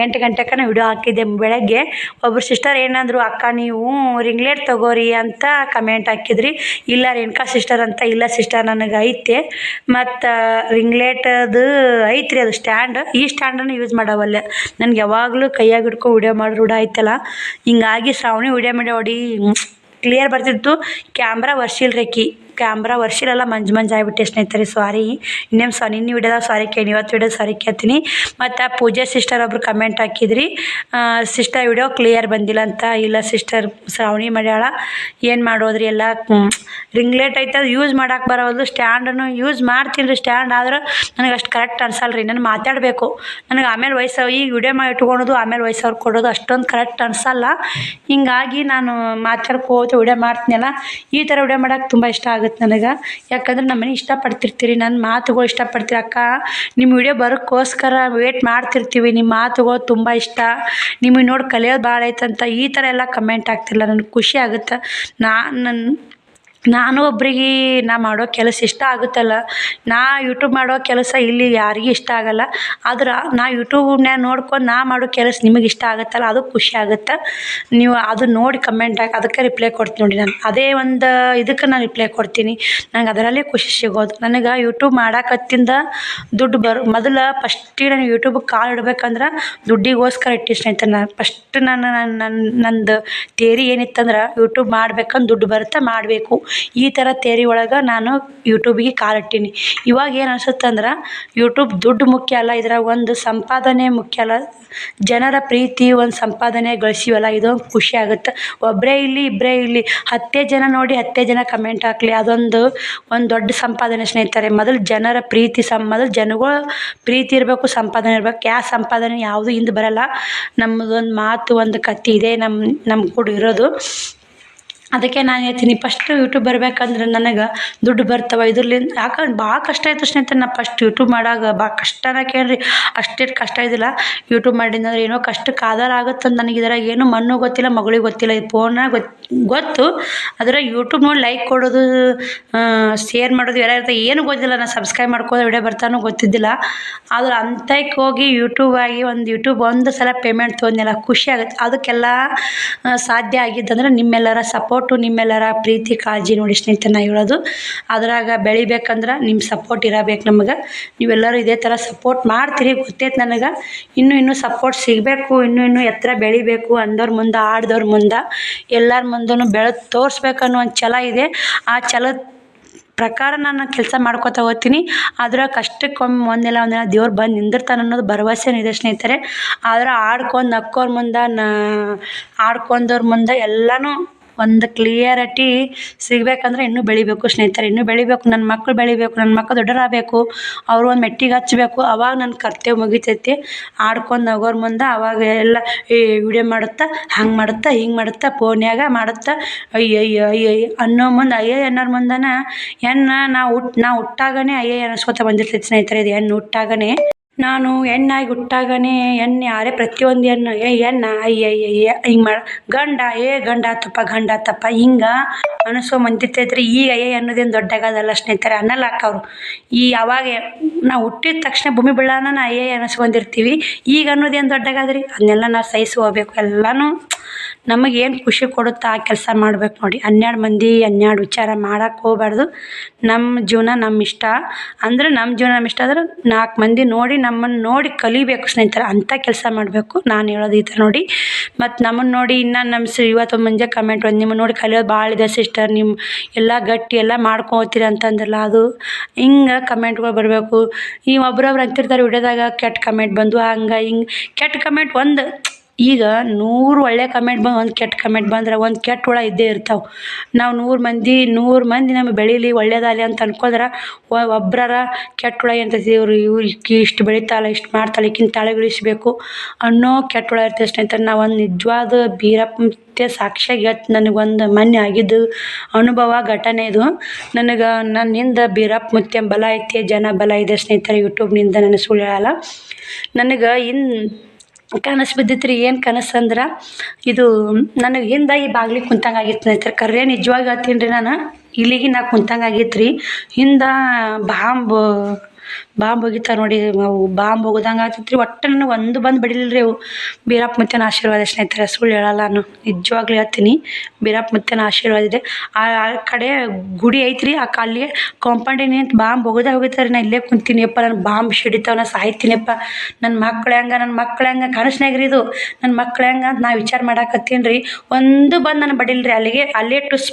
8 ಗಂಟೆಗೆ ನಾನು ವಿಡಿಯೋ ಹಾಕಿದ್ದೆ ಬೆಳಗ್ಗೆ. ಒಬ್ಬರು ಸಿಸ್ಟರ್ ಏನಂದ್ರು, ಅಕ್ಕ ನೀವು ರಿಂಗ್ ಲೈಟ್ ತೊಗೋರಿ ಅಂತ ಕಮೆಂಟ್ ಹಾಕಿದ್ರಿ. ಇಲ್ಲ ರೇಣುಕಾ ಸಿಸ್ಟರ್ ಅಂತ, ಇಲ್ಲ ಸಿಸ್ಟರ್ ನನಗೆ ಐತೆ, ಮತ್ತು ರಿಂಗ್ ಲೈಟದು ಐತ್ರಿ ಅದು ಸ್ಟ್ಯಾಂಡ್, ಈ ಸ್ಟ್ಯಾಂಡನ್ನು ಯೂಸ್ ಮಾಡವಲ್ಲ, ನನಗೆ ಯಾವಾಗಲೂ ಕೈಯಾಗ ಹಿಡ್ಕೊ ವಿಡಿಯೋ ಮಾಡಿ ರೂಢ ಆಯ್ತಲ್ಲ, ಹಿಂಗಾಗಿ ಶ್ರಾವಣಿ ವಿಡಿಯೋ ಮಾಡಿ ಕ್ಲಿಯರ್ ಬರ್ತಿತ್ತು. ಕ್ಯಾಮ್ರಾ ವರ್ಷಿಲ್ರಿ, ಕ್ಯಾಮ್ರಾ ವರ್ಷಿಲೆಲ್ಲ ಮಂಜು ಆಗಿಬಿಟ್ಟೆ ಸ್ನೇಹಿತರೆ, ಸಾರಿ. ನಿನ್ನೆ ವಿಡಿಯೋದಾಗ ಸಾರಿ ಕೇಳಿ, ಇವತ್ತು ವಿಡಿಯೋ ಸಾರಿ ಕೇಳ್ತೀನಿ. ಮತ್ತು ಪೂಜಾ ಸಿಸ್ಟರ್ ಒಬ್ರು ಕಮೆಂಟ್ ಹಾಕಿದ್ರಿ, ಸಿಸ್ಟರ್ ವಿಡಿಯೋ ಕ್ಲಿಯರ್ ಬಂದಿಲ್ಲ ಅಂತ. ಇಲ್ಲ ಸಿಸ್ಟರ್, ಶ್ರಾವಣಿ ಮಾಡ್ಯಾಳ, ಏನು ಮಾಡೋದ್ರಿ, ಎಲ್ಲ ರಿಂಗ್ ಲೈಟ್ ಐತೆ, ಅದು ಯೂಸ್ ಮಾಡೋಕೆ ಬರೋದು. ಸ್ಟ್ಯಾಂಡನ್ನು ಯೂಸ್ ಮಾಡ್ತೀನಿ ರೀ, ಸ್ಟ್ಯಾಂಡ್ ಆದ್ರೆ ನನಗೆ ಅಷ್ಟು ಕರೆಕ್ಟ್ ಅನ್ಸಲ್ಲ ರೀ, ನಾನು ಮಾತಾಡಬೇಕು, ನನಗೆ ಆಮೇಲೆ ಈಗ ವಿಡಿಯೋ ಮಾಡಿ ಇಟ್ಕೊಳೋದು ಆಮೇಲೆ ಅವ್ರಿಗೆ ಕೊಡೋದು ಅಷ್ಟೊಂದು ಕರೆಕ್ಟ್ ಅನ್ಸಲ್ಲ. ಹಿಂಗಾಗಿ ನಾನು ಮಾತಾಡ್ಕೋತ ವಿಡಿಯೋ ಮಾಡ್ತೀನಲ್ಲ, ಈ ಥರ ವಿಡಿಯೋ ಮಾಡೋಕೆ ತುಂಬ ಇಷ್ಟ ಆಗುತ್ತೆ ನನಗೆ. ಯಾಕಂದ್ರೆ ನಮ್ಮ ಮನೆ ಇಷ್ಟಪಡ್ತಿರ್ತೀರಿ, ನನ್ನ ಮಾತುಗಳು ಇಷ್ಟಪಡ್ತೀರಿ. ಅಕ್ಕ ನಿಮ್ಮ ವಿಡಿಯೋ ಬರೋಕ್ಕೋಸ್ಕರ ವೇಟ್ ಮಾಡ್ತಿರ್ತೀವಿ, ನಿಮ್ಮ ಮಾತುಗಳು ತುಂಬ ಇಷ್ಟ, ನಿಮಗೆ ನೋಡಿ ಕಲಿಯೋದು ಭಾಳ ಐತಂತ ಈ ಥರ ಎಲ್ಲ ಕಮೆಂಟ್ ಆಗ್ತಿಲ್ಲ, ನನಗೆ ಖುಷಿ ಆಗುತ್ತೆ. ನಾನು ಒಬ್ರಿಗೆ ನಾ ಮಾಡೋ ಕೆಲಸ ಇಷ್ಟ ಆಗುತ್ತಲ್ಲ, ನಾ ಯೂಟ್ಯೂಬ್ ಮಾಡೋ ಕೆಲಸ ಇಲ್ಲಿ ಯಾರಿಗೂ ಇಷ್ಟ ಆಗಲ್ಲ, ಆದ್ರೆ ನಾ ಯೂಟ್ಯೂಬ್ನ್ಯಾಗ ನೋಡ್ಕೊಂಡು ನಾ ಮಾಡೋ ಕೆಲಸ ನಿಮಗೆ ಇಷ್ಟ ಆಗುತ್ತಲ್ಲ, ಅದು ಖುಷಿ ಆಗುತ್ತೆ. ನೀವು ಅದು ನೋಡಿ ಕಮೆಂಟ್ ಹಾಕಿ ಅದಕ್ಕೆ ರಿಪ್ಲೈ ಕೊಡ್ತೀನಿ ನೋಡಿ. ನಾನು ಅದೇ ಒಂದು ಇದಕ್ಕೆ ನಾನು ರಿಪ್ಲೈ ಕೊಡ್ತೀನಿ, ನಂಗೆ ಅದರಲ್ಲೇ ಖುಷಿ ಸಿಗೋದು. ನನಗೆ ಯೂಟ್ಯೂಬ್ ಮಾಡಾಕತ್ತಿಂದ ದುಡ್ಡು ಮೊದಲು ಫಸ್ಟಿಗೆ ನಾನು ಯೂಟ್ಯೂಬಿಗೆ ಕಾಲು ಇಡ್ಬೇಕಂದ್ರೆ ದುಡ್ಡಿಗೋಸ್ಕರ ಸ್ನೇಹಿತರೆ. ನಾನು ಫಸ್ಟ್ ನಂದು ತೇರಿ ಏನಿತ್ತಂದ್ರೆ ಯೂಟ್ಯೂಬ್ ಮಾಡ್ಬೇಕಂದ್ರೆ ದುಡ್ಡು ಬರುತ್ತೆ, ಮಾಡಬೇಕು, ಈ ಥರ ತೇರಿ ಒಳಗೆ ನಾನು ಯೂಟ್ಯೂಬಿಗೆ ಕಾಲಿಟ್ಟೀನಿ. ಇವಾಗ ಏನು ಅನಿಸುತ್ತೆ ಅಂದ್ರೆ ಯೂಟ್ಯೂಬ್ ದುಡ್ಡು ಮುಖ್ಯ ಅಲ್ಲ, ಇದ್ರಾಗ ಒಂದು ಸಂಪಾದನೆ ಮುಖ್ಯ ಅಲ್ಲ, ಜನರ ಪ್ರೀತಿ ಒಂದು ಸಂಪಾದನೆ ಗಳಿಸಿವಲ್ಲ, ಇದೊಂದು ಖುಷಿ ಆಗುತ್ತೆ. ಒಬ್ಬರೇ ಇಲ್ಲಿ ಇಬ್ಬರೇ ಇಲ್ಲಿ 10 ಜನ ನೋಡಿ 10 ಜನ ಕಮೆಂಟ್ ಹಾಕಲಿ, ಅದೊಂದು ದೊಡ್ಡ ಸಂಪಾದನೆ ಸ್ನೇಹಿತರೆ. ಮೊದಲು ಜನರ ಪ್ರೀತಿ ಮೊದಲು ಜನಗಳು ಪ್ರೀತಿ ಇರಬೇಕು, ಸಂಪಾದನೆ ಇರಬೇಕು. ಸಂಪಾದನೆ ಯಾವುದು ಹಿಂದೆ ಬರಲ್ಲ. ನಮ್ಮದೊಂದು ಮಾತು, ಒಂದು ಕತ್ತಿ ಇದೆ ನಮ್ಮ ಕೂಡ ಇರೋದು. ಅದಕ್ಕೆ ನಾನು ಹೇಳ್ತೀನಿ, ಫಸ್ಟ್ ಯೂಟ್ಯೂಬ್ ಬರ್ಬೇಕಂದ್ರೆ ನನಗೆ ದುಡ್ಡು ಬರ್ತವೆ ಇದ್ರಲ್ಲಿಂದ. ಯಾಕಂದ್ರೆ ಭಾಳ ಕಷ್ಟ ಆಯಿತು ಸ್ನೇಹಿತರೆ, ನಾ ಫಸ್ಟ್ ಯೂಟ್ಯೂಬ್ ಮಾಡಾಗ ಭಾಳ ಕಷ್ಟನ ಕೇಳ್ರಿ, ಅಷ್ಟೇನು ಕಷ್ಟ ಇದ್ದಿಲ್ಲ. ಯೂಟ್ಯೂಬ್ ಮಾಡಿದಂದ್ರೆ ಏನೋ ಕಷ್ಟಕ್ಕೆ ಆಧಾರ ಆಗುತ್ತಂತ ನನಗೆ. ಇದ್ರಾಗ ಏನೂ ಮಣ್ಣು ಗೊತ್ತಿಲ್ಲ, ಮಗಳಿಗೆ ಗೊತ್ತಿಲ್ಲ, ಇದು ಫೋನಾಗ ಗೊತ್ತು. ಅದ್ರಾಗ ಯೂಟ್ಯೂಬ್ ನೋಡಿ ಲೈಕ್ ಕೊಡೋದು, ಶೇರ್ ಮಾಡೋದು ಎಲ್ಲ ಇರ್ತದೆ, ಏನೂ ಗೊತ್ತಿಲ್ಲ. ನಾನು ಸಬ್ಸ್ಕ್ರೈಬ್ ಮಾಡ್ಕೋದು ವಿಡಿಯೋ ಬರ್ತಾನೂ ಗೊತ್ತಿದ್ದಿಲ್ಲ. ಆದ್ರೆ ಅಂತಕ್ಕೆ ಹೋಗಿ ಯೂಟ್ಯೂಬ್ ಒಂದು ಸಲ ಪೇಮೆಂಟ್ ತೊಗೊಂಡೆಲ್ಲ, ಖುಷಿ ಆಗುತ್ತೆ. ಅದಕ್ಕೆಲ್ಲ ಸಾಧ್ಯ ಆಗಿದ್ದಂದ್ರೆ ನಿಮ್ಮೆಲ್ಲರ ಸಪೋರ್ಟು, ನಿಮ್ಮೆಲ್ಲರ ಪ್ರೀತಿ ಕಾಳಜಿ ನೋಡಿ ಸ್ನೇಹಿತರೆ ನಾ ಹೇಳೋದು. ಅದ್ರಾಗ ಬೆಳಿಬೇಕಂದ್ರೆ ನಿಮ್ಮ ಸಪೋರ್ಟ್ ಇರಬೇಕು ನಮಗೆ. ನೀವೆಲ್ಲರೂ ಇದೇ ಥರ ಸಪೋರ್ಟ್ ಮಾಡ್ತೀರಿ ಗೊತ್ತೈತೆ ನನಗೆ. ಇನ್ನೂ ಸಪೋರ್ಟ್ ಸಿಗಬೇಕು, ಇನ್ನೂ ಎತ್ತರ ಬೆಳಿಬೇಕು, ಅಂದವ್ರ ಮುಂದೆ ಆಡ್ದವ್ರ ಮುಂದೆ ಎಲ್ಲರ ಮುಂದೂ ಬೆಳೆದು ತೋರಿಸ್ಬೇಕನ್ನೋ ಒಂದು ಛಲ ಇದೆ. ಆ ಛಲದ ಪ್ರಕಾರ ನಾನು ಕೆಲಸ ಮಾಡ್ಕೊತಾ ಹೋಗ್ತೀನಿ. ಆದ್ರೆ ಕಷ್ಟಕ್ಕೊಮ್ಮೆ ಒಂದಿಲ್ಲ ದೇವ್ರು ಬಂದು ನಿಂದಿರ್ತಾನೆ ಅನ್ನೋದು ಭರವಸೆನೂ ಇದೆ ಸ್ನೇಹಿತರೆ. ಆದ್ರೆ ಆಡ್ಕೊಂಡು ನಕ್ಕೋರ ಮುಂದೆ ಆಡ್ಕೊಂಡವ್ರ ಮುಂದೆ ಎಲ್ಲನೂ ಒಂದು ಕ್ಲಿಯರಿಟಿ ಸಿಗಬೇಕಂದ್ರೆ ಇನ್ನೂ ಬೆಳಿಬೇಕು ಸ್ನೇಹಿತರೆ, ಇನ್ನೂ ಬೆಳಿಬೇಕು. ನನ್ನ ಮಕ್ಕಳು ಬೆಳಿಬೇಕು, ನನ್ನ ಮಕ್ಕಳು ದೊಡ್ಡರಾಗಬೇಕು, ಅವರು ಒಂದು ಮೆಟ್ಟಿಗೆ ಹಚ್ಚಬೇಕು. ಅವಾಗ ನನ್ನ ಕರ್ತವ್ಯ ಮುಗಿತೈತಿ. ಆಡ್ಕೊಂಡು ನಗೋರ ಮುಂದೆ ಅವಾಗ ಎಲ್ಲ ವಿಡಿಯೋ ಮಾಡುತ್ತಾ, ಹಂಗೆ ಮಾಡುತ್ತಾ, ಹಿಂಗೆ ಮಾಡುತ್ತಾ, ಫೋನ್ಯಾಗ ಮಾಡುತ್ತಾ, ಅಯ್ಯಯ್ಯ ಅನ್ನೋ ಮುಂದೆ ಅನ್ನೋರ ಮುಂದೆನ ನಾ ಹುಟ್ಟಾಗನೇ ಅನಿಸ್ಕೊತ ಬಂದಿರ್ತೈತಿ ಸ್ನೇಹಿತರೆ. ಇದು ಹೆಣ್ಣು ಹುಟ್ಟಾಗನೇ, ನಾನು ಹೆಣ್ಣಾಗಿ ಹುಟ್ಟಾಗನೇ ಯಾರೇ ಪ್ರತಿಯೊಂದು ಹೆಣ್ಣು ಅಯ್ಯಯ್ಯ ಹಿಂಗೆ ಗಂಡ ಆತಪ್ಪ ಹಿಂಗೆ ಅನಿಸೋ ಮಂದಿರ್ತೈತ್ರಿ. ಈಗ ಅನ್ನೋದೇನು ದೊಡ್ಡಾಗದಲ್ಲ ಸ್ನೇಹಿತರೆ, ಅನ್ನಲ್ಲಾಕವ್ರು. ಅವಾಗ ನಾವು ಹುಟ್ಟಿದ ತಕ್ಷಣ ಭೂಮಿ ಬೀಳಾನ ಅನಿಸ್ಕೊಂಡಿರ್ತೀವಿ. ಈಗ ಅನ್ನೋದೇನು ದೊಡ್ಡಾಗದ್ರಿ, ಅದನ್ನೆಲ್ಲ ನಾವು ಸಹಿಸ್ಕೋಬೇಕು. ಎಲ್ಲನೂ ನಮಗೇನು ಖುಷಿ ಕೊಡುತ್ತೆ ಆ ಕೆಲಸ ಮಾಡ್ಬೇಕು ನೋಡಿ. 12 ಮಂದಿ 12 ವಿಚಾರ ಮಾಡೋಕ್ಕೆ ಹೋಗ್ಬಾರ್ದು. ನಮ್ಮ ಜೀವನ ನಮ್ಮ ಇಷ್ಟ ಅಂದ್ರೆ, ನಮ್ಮ ಜೀವನ ನಮ್ಮ ಇಷ್ಟ ಅಂದ್ರೆ 4 ಮಂದಿ ನೋಡಿ ನಮ್ಮನ್ನು ನೋಡಿ ಕಲಿಬೇಕು ಸ್ನೇಹಿತರೆ, ಅಂಥ ಕೆಲಸ ಮಾಡಬೇಕು. ನಾನು ಹೇಳೋದು ಈ ಥರ ನೋಡಿ. ಮತ್ತು ನಮ್ಮನ್ನು ನೋಡಿ ಇನ್ನೂ ಇವತ್ತು ಮುಂಜೆ ಕಮೆಂಟ್ ಒಂದು, ನಿಮ್ಮನ್ನು ನೋಡಿ ಕಲಿಯೋದು ಭಾಳ ಇದೆ ಸಿಸ್ಟರ್, ನಿಮ್ಮ ಎಲ್ಲ ಗಟ್ಟಿ ಎಲ್ಲ ಮಾಡ್ಕೊತೀರಿ ಅಂತಂದ್ರಲ್ಲ, ಅದು ಹಿಂಗೆ ಕಮೆಂಟ್ಗಳು ಬರಬೇಕು. ಒಬ್ರೊಬ್ರು ಅಂತಿರ್ತಾರೆ ವಿಡಿಯೋದಾಗ ಕೆಟ್ಟ ಕಮೆಂಟ್ ಬಂದು ಹಂಗೆ ಹಿಂಗೆ. ಕೆಟ್ಟ ಕಮೆಂಟ್ ಒಂದು, ಈಗ 100 ಒಳ್ಳೆ ಕಮೆಂಟ್ ಬಂದು ಒಂದು ಕೆಟ್ಟ ಕಮೆಂಟ್ ಬಂದ್ರೆ ಒಂದು ಕೆಟ್ಟ ಹುಳ ಇದ್ದೇ ಇರ್ತಾವೆ. ನಾವು 100 ಮಂದಿ ನಮಗೆ ಬೆಳೀಲಿ ಒಳ್ಳೇದಾಗಲಿ ಅಂತ ಅನ್ಕೋದ್ರೆ ಒಬ್ಬರ ಕೆಟ್ಟ ಹುಳ ಇರ್ತೈತಿ. ಇವ್ರಿಗೆ ಇಷ್ಟು ಬೆಳೀತಾಳೆ, ಇಷ್ಟು ಮಾಡ್ತಾಳೆ, ಈಕಿನ ತಾಳೆಗಿಳಿಸ್ಬೇಕು ಅನ್ನೋ ಕೆಟ್ಟ ಹುಳ ಇರ್ತೈತೆ ಸ್ನೇಹಿತರೆ. ನಾವು ಒಂದು ನಿಜವಾದ ಬೀರಪ್ಪ ಸಾಕ್ಷಿಯಾಗಿ ಹೇಳ್ತೀನಿ, ನನಗೊಂದು ಮೊನ್ನೆ ಆಗಿದ್ದು ಅನುಭವ ಘಟನೆ ಇದು. ನನ್ನಿಂದ ಬೀರಪ್ಪ ಮುತ್ಯ ಬಲ ಐತಿ, ಜನ ಬಲ ಇದೆ ಸ್ನೇಹಿತರೆ. ಯೂಟ್ಯೂಬ್ನಿಂದ ನನಗೆ ಸುಳ್ಳು ಹೇಳಲ್ಲ. ನನಗೆ ಕನಸು ಬಿದ್ದಿತ್ತು ರೀ. ಏನು ಕನಸು ಅಂದ್ರೆ ಇದು ನನಗೆ ಹಿಂದೆ ಈ ಬಾಗ್ಲಿಗೆ ಕುಂತಂಗೆ ಆಗಿತ್ತು ಸ್ನೇಹಿತರೆ. ಕರ್ರೆ ನಿಜವಾಗಿ ಹೇಳ್ತೀನಿ ರೀ, ನಾನು ಇಲ್ಲಿಗೆ ನಾ ಕುಂತಂಗೆ ಆಗಿತ್ತು ರೀ. ಹಿಂದೆ ಬಾಂಬ್ ಹೋಗಿತಾರೆ ನೋಡಿ, ಅವು ಬಾಂಬ್ ಹೋಗೋದಂಗೆ ಆಗ್ತಿತ್ತು ರೀ. ಒಟ್ಟು ನನಗೆ ಒಂದು ಬಂದು ಬಡಿಲಿಲ್ಲ ರೀ ಅವು. ಬೀರಪ್ಪ ಮುತ್ತನ ಆಶೀರ್ವಾದ ಸ್ನೇಹಿತರೆ, ಸುಳ್ಳು ಹೇಳಲ್ಲ ನಾನು, ನಿಜವಾಗ್ಲೂ ಹೇಳ್ತೀನಿ. ಬೀರಪ್ಪ ಮುತ್ತನ ಆಶೀರ್ವಾದ ಇದೆ. ಆ ಕಡೆ ಗುಡಿ ಐತ್ರಿ, ಆ ಕಾಲಿಗೆ ಕಾಂಪೌಂಡಿಗೆ ನಿಂತು ಬಾಂಬ್ ಹೋಗಿತಾರೆ. ನಾನು ಇಲ್ಲೇ ಕುಂತೀನಿಯಪ್ಪ, ನನ್ನ ಬಾಂಬ್ ಸಿಡಿತಾವ, ನಾನು ಸಾಯ್ತೀನಿಯಪ್ಪ, ನನ್ನ ಮಕ್ಳು ಹೆಂಗೆ ಕನಸ್ನಾಗ ರೀ ಇದು, ನನ್ನ ಮಕ್ಳು ಹೆಂಗೆ ಅಂತ ನಾ ವಿಚಾರ ಮಾಡಾಕತ್ತೀನಿ ರೀ. ಒಂದು ಬಂದು ನಾನು ಬಡಿಲ್ರಿ. ಅಲ್ಲೇ ಟುಸ್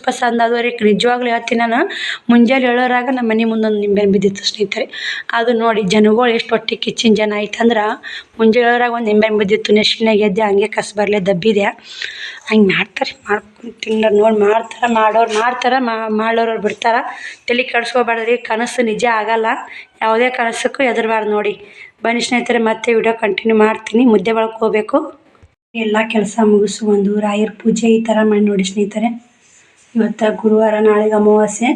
ಪಸ್ ಅಂದದು ರೀ. ನಿಜವಾಗ್ಲೂ ಹೇಳ್ತೀನಿ ನಾನು. ಮುಂಜಾನೆ ಹೇಳೋರಾಗ ನಮ್ಮ ಮನೆ ಮುಂದೊಂದು ನಿಂಬೆಹಣ್ಣು ಬಿದ್ದಿತ್ತು ಸ್ನೇಹಿತರೆ. ಅದು ನೋಡಿ ಜನಗಳು ಎಷ್ಟು ಹೊಟ್ಟೆ ಕಿಚ್ಚಿನ ಜನ ಆಯ್ತಂದ್ರೆ, ಮುಂಜಾನೆ ಒಂದು ನಿಂಬೆಹಣ್ಣು ಬಿದ್ದಿತ್ತು. ನೆಶ್ನಾಗ ಎದ್ದೆ, ಹಂಗೆ ಕಸ ಬರಲೇ ದಬ್ಬಿದೆ. ಹಂಗೆ ಮಾಡ್ತಾರೆ, ಮಾಡ್ಕೊಂಡು ತಿನ್ನೋರು ನೋಡಿ ಮಾಡ್ತಾರೆ, ಮಾಡೋರು ಬಿಡ್ತಾರೆ. ತಲೆ ಕೆಡಿಸ್ಕೋಬಾರ್ದ್ರಿ. ಕನಸು ನಿಜ ಆಗಲ್ಲ, ಯಾವುದೇ ಕನಸಕ್ಕೂ ಹೆದರಬಾರ್ದು ನೋಡಿ. ಬನ್ನಿ ಸ್ನೇಹಿತರೆ, ಮತ್ತೆ ವಿಡಿಯೋ ಕಂಟಿನ್ಯೂ ಮಾಡ್ತೀನಿ. ಮುದ್ದೆ ಬಳಕೆ ಹೋಗಬೇಕು. ಎಲ್ಲ ಕೆಲಸ ಮುಗಿಸು ಒಂದು ರಾಯರ ಪೂಜೆ ಈ ಥರ ಮಾಡಿ ನೋಡಿ ಸ್ನೇಹಿತರೆ. ಇವತ್ತು ಗುರುವಾರ, ನಾಳೆಗೆ ಅಮಾವಾಸ್ಯೆ.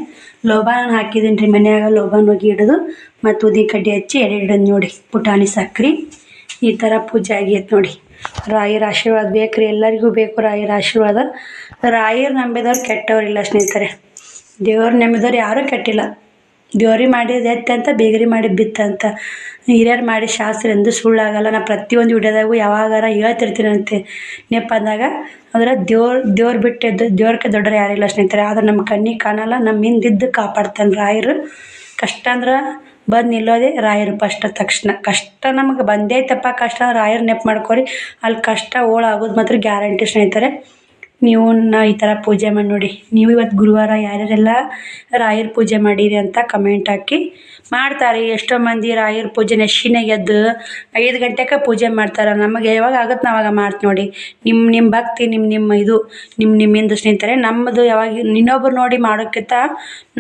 ಲೋಬಾನ ಹಾಕಿದ್ದೀನಿ ರೀ ಮನ್ಯಾಗ. ಲೋಬಾನ ಹೋಗಿ ಹಿಡಿದು ಮತ್ತು ಉದ್ದಿನ ಕಡ್ಡಿ ಹಚ್ಚಿ ಎಡೆ ಹಿಡಿದು ನೋಡಿ, ಪುಟಾಣಿ ಸಕ್ರೆ ಈ ಥರ ಪೂಜೆ ಆಗೈತೆ ನೋಡಿ. ರಾಯರ ಆಶೀರ್ವಾದ ಬೇಕು ರೀ, ಎಲ್ಲರಿಗೂ ಬೇಕು ರಾಯರ ಆಶೀರ್ವಾದ. ರಾಯರು ನಂಬಿದವ್ರು ಕೆಟ್ಟವ್ರಿಲ್ಲ ಸ್ನೇಹಿತರೆ. ದೇವ್ರು ನಂಬಿದವ್ರು ಯಾರೂ ಕೆಟ್ಟಿಲ್ಲ. ದೇವ್ರಿಗೆ ಮಾಡಿದ ಎತ್ತಂತ, ಬೇಗರಿ ಮಾಡಿದ ಬಿತ್ತಂತ. ಹಿರಿಯರು ಮಾಡಿ ಶಾಸ್ತ್ರ ಎಂದು ಸುಳ್ಳಾಗಲ್ಲ. ನಾನು ಪ್ರತಿಯೊಂದು ವಿಡಿಯೋದಾಗೂ ಯಾವಾಗಾರ ಹೇಳ್ತಿರ್ತೀನಂತೆ ನೆಪ್ಪಂದಾಗ. ಅಂದ್ರೆ ದೇವ್ರು ಬಿಟ್ಟಿದ್ದು ದೇವ್ರಿಗೆ ದೊಡ್ಡರು ಯಾರಿಲ್ಲ ಸ್ನೇಹಿತರೆ. ಆದ್ರೆ ನಮ್ಮ ಕಣ್ಣಿಗೆ ಕಾಣಲ್ಲ, ನಮ್ಮ ಹಿಂದಿದ್ದು ಕಾಪಾಡ್ತಾನೆ ರಾಯರು. ಕಷ್ಟ ಅಂದ್ರೆ ಬಂದು ನಿಲ್ಲೋದೆ ರಾಯರು ಫಸ್ಟ್. ತಕ್ಷಣ ಕಷ್ಟ ನಮಗೆ ಬಂದೇ ಐತಪ್ಪ ಕಷ್ಟ, ರಾಯರು ನೆಪ್ ಮಾಡ್ಕೊರಿ, ಅಲ್ಲಿ ಕಷ್ಟ ಓಳಾಗೋದು ಮಾತ್ರ ಗ್ಯಾರಂಟಿ ಸ್ನೇಹಿತರೆ. ನೀವು ಈ ಥರ ಪೂಜೆ ಮಾಡಿ ನೋಡಿ. ನೀವು ಇವತ್ತು ಗುರುವಾರ ಯಾರ್ಯಾರೆಲ್ಲ ರಾಯರ ಪೂಜೆ ಮಾಡೀರಿ ಅಂತ ಕಮೆಂಟ್ ಹಾಕಿ. ಮಾಡ್ತಾರೆ ಎಷ್ಟೋ ಮಂದಿ ರಾಯರ ಪೂಜೆ ನೆಶಿನಾಗ ಎದ್ದು 5 ಗಂಟೆಗೆ ಪೂಜೆ ಮಾಡ್ತಾರೆ. ನಮಗೆ ಯಾವಾಗ ಆಗುತ್ತೆ ನಾವು ಆವಾಗ ಮಾಡ್ತೀವಿ ನೋಡಿ. ನಿಮ್ಮ ಭಕ್ತಿ ನಿಮ್ಮಿಂದ ಸ್ನೇಹಿತರೆ. ನಮ್ಮದು ಯಾವಾಗ ಇನ್ನೊಬ್ರು ನೋಡಿ ಮಾಡೋಕ್ಕಿಂತ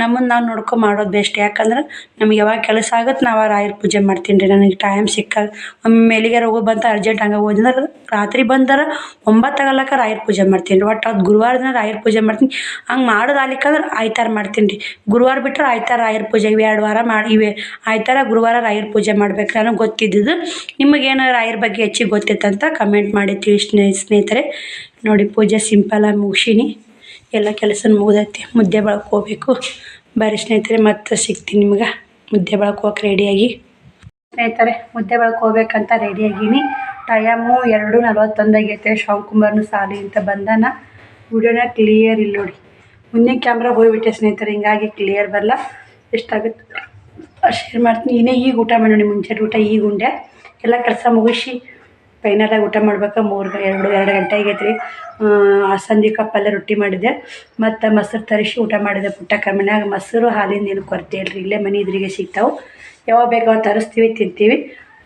ನಮ್ಮನ್ನು ನಾವು ನೋಡ್ಕೊಂಡು ಮಾಡೋದು ಬೆಸ್ಟ್. ಯಾಕಂದ್ರೆ ನಮ್ಗೆ ಯಾವಾಗ ಕೆಲಸ ಆಗುತ್ತೆ ನಾವು ರಾಯರ ಪೂಜೆ ಮಾಡ್ತೀನಿ ರೀ. ನನಗೆ ಟೈಮ್ ಸಿಕ್ಕಾಗ ಒಮ್ಮೆ ಎಲ್ಲಿಗಾರ ಹೋಗೋ ಬಂತ ಅರ್ಜೆಂಟ್ ಹಂಗೆ ಹೋದ್ರೆ ರಾತ್ರಿ ಬಂದರೆ 9 ಆಗಲ್ಲಕ ರಾಯರ ಪೂಜೆ ಮಾಡ್ತೀನಿ ರೀ. ಒಟ್ಟು ಅದು ಗುರುವಾರ ದಿನ ರಾಯರ ಪೂಜೆ ಮಾಡ್ತೀನಿ. ಹಂಗೆ ಮಾಡೋದು ಆಲಿಕ್ಕಂದ್ರೆ ಆಯ್ತಾರ ಮಾಡ್ತೀನಿ ರೀ. ಗುರುವಾರ ಬಿಟ್ಟರೆ ಆಯ್ತಾರ ರಾಯರ ಪೂಜೆ 2 ವಾರ ಇವೆ. ಆಯ್ತಾರ ಗುರುವಾರ ರಾಯರ ಪೂಜೆ ಮಾಡ್ಬೇಕು. ನನಗೆ ಗೊತ್ತಿದ್ದು ನಿಮಗೇನು ರಾಯರ ಬಗ್ಗೆ ಹೆಚ್ಚಿಗೆ ಗೊತ್ತಿತ್ತಂತ ಕಮೆಂಟ್ ಮಾಡಿ ತಿಳಿಸಿ ಸ್ನೇಹಿತರೆ. ನೋಡಿ ಪೂಜೆ ಸಿಂಪಲಾಗಿ ಮುಗಿಸೀನಿ, ಎಲ್ಲ ಕೆಲಸ ಮುಗ್ದೈತಿ. ಮುದ್ದೆ ಬಳಕೆ ಹೋಗ್ಬೇಕು. ಬರ್ರಿ ಸ್ನೇಹಿತರೆ, ಮತ್ತೆ ಸಿಗ್ತೀನಿ ನಿಮ್ಗೆ. ಮುದ್ದೆ ಬಳಕೆ ಹೋಗಕ್ಕೆ ರೆಡಿಯಾಗಿ ಸ್ನೇಹಿತರೆ. ಮುದ್ದೆ ಬಳಕೆ ಹೋಗ್ಬೇಕಂತ ರೆಡಿಯಾಗೀನಿ. ಟೈಮು 2:41 ಆಗೈತೆ. ಶಿವಕುಮಾರ್ನು ಸಾಲಿ ಅಂತ ಬಂದಾನ. ವಿಡಿಯೋನ ಕ್ಲಿಯರ್ ಇಲ್ಲ ನೋಡಿ, ಮುಂದಿನ ಕ್ಯಾಮ್ರಾ ಹೋಗ್ಬಿಟ್ಟೆ ಸ್ನೇಹಿತರೆ, ಹಿಂಗಾಗಿ ಕ್ಲಿಯರ್ ಬರಲ್ಲ. ಎಷ್ಟಾಗುತ್ತೆ ಶೇರ್ ಮಾಡ್ತೀನಿ. ಈಗ ಊಟ ಮಾಡಿ ನೋಡಿ, ಮುಂಚೆ ಊಟ ಈಗ ಉಂಡೆ. ಎಲ್ಲ ಕೆಲಸ ಮುಗಿಸಿ ಫೈನಲಾಗಿ ಊಟ ಮಾಡ್ಬೇಕು. 2 ಗಂಟೆ ಆಗೈತೆ ರೀ. ಸಂಜೆ ಪಲ್ಯ ರೊಟ್ಟಿ ಮಾಡಿದ್ದೆ, ಮತ್ತು ಮೊಸರು ತರಿಸಿ ಊಟ ಮಾಡಿದೆ. ಪುಟ್ಟಕ್ಕ ಮನ್ಯಾಗ ಮೊಸರು ಹಾಲಿಂದ ಏನು ಕೊರತೆ ಇಲ್ರಿ, ಇಲ್ಲೇ ಮನೆ ಎದುರಿಗೆ ಸಿಗ್ತಾವೆ. ಯಾವಾಗ ಬೇಕಾವ ತರಿಸ್ತೀವಿ, ತಿಂತೀವಿ.